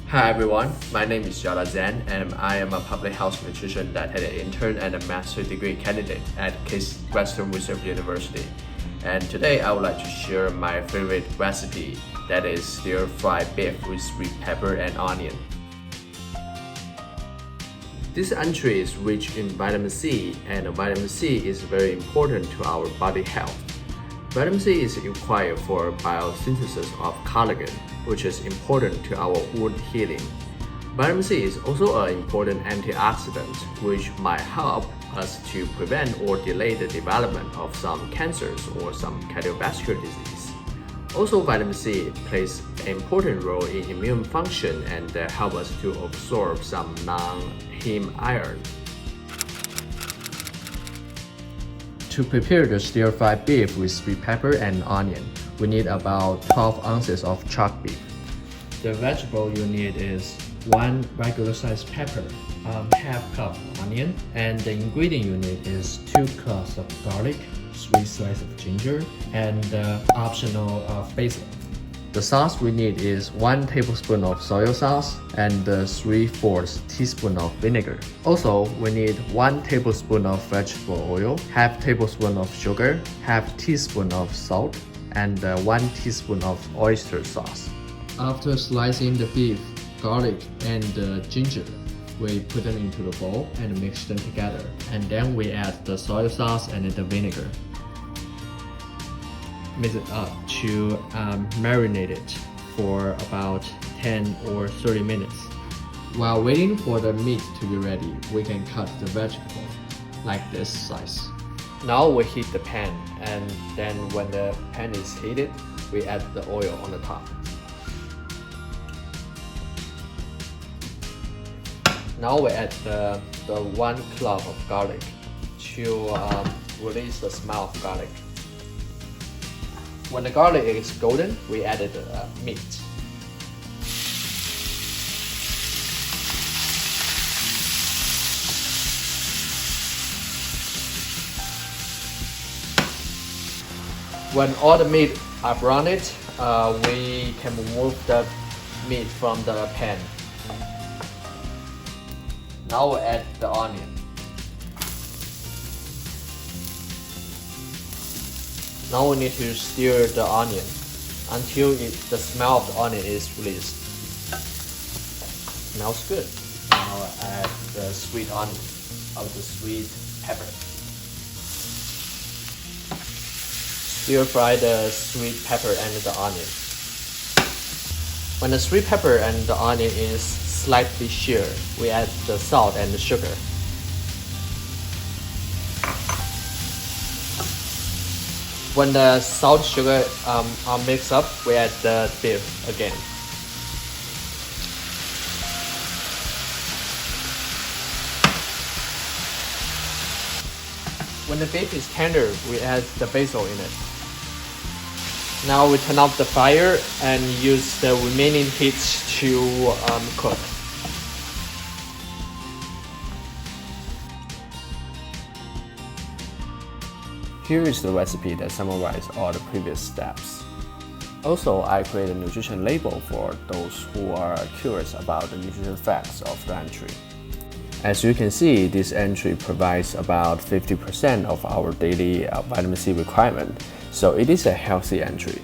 Hi everyone, my name is Jiada Zhan and I am a public health nutrition dietetic intern and a master's degree candidate at Case Western Reserve University. And today I would like to share my favorite recipe, that is stir-fried beef with sweet pepper and onion. This entry is rich in vitamin C, and vitamin C is very important to our body health. Vitamin C is required for biosynthesis of collagen, which is important to our wound healing. Vitamin C is also an important antioxidant, which might help us to prevent or delay the development of some cancers or some cardiovascular disease. Also, vitamin C plays an important role in immune function and help us to absorb some non-heme iron. To prepare the stir-fried beef with sweet pepper and onion, we need about 12 ounces of chopped beef. The vegetable you need is 1 regular-sized pepper, half cup onion, and the ingredient you need is 2 cloves of garlic, 3 slices of ginger, and optional basil. The sauce we need is 1 tablespoon of soy sauce and 3/4 teaspoon of vinegar. Also, we need 1 tablespoon of vegetable oil, half tablespoon of sugar, half teaspoon of salt, and 1 teaspoon of oyster sauce. After slicing the beef, garlic, and ginger, we put them into the bowl and mix them together. And then we add the soy sauce and the vinegar. Mix it up to marinate it for about 10 or 30 minutes. While waiting for the meat to be ready, we can cut the vegetable like this size. Now we heat the pan, and then when the pan is heated, we add the oil on the top. Now we add the 1 clove of garlic to release the smell of garlic. When the garlic is golden, we added the meat. When all the meat are browned, we can remove the meat from the pan. Now we add the onion. Now we need to stir the onion until the smell of the onion is released. Smells good. Now I add the sweet onion of the sweet pepper. Stir fry the sweet pepper and the onion. When the sweet pepper and the onion is slightly seared, we add the salt and the sugar. When the salt and sugar are mixed up, we add the beef again. When the beef is tender, we add the basil in it. Now we turn off the fire and use the remaining heat to cook. Here is the recipe that summarizes all the previous steps. Also, I created a nutrition label for those who are curious about the nutrition facts of the entry. As you can see, this entry provides about 50% of our daily vitamin C requirement, so it is a healthy entry.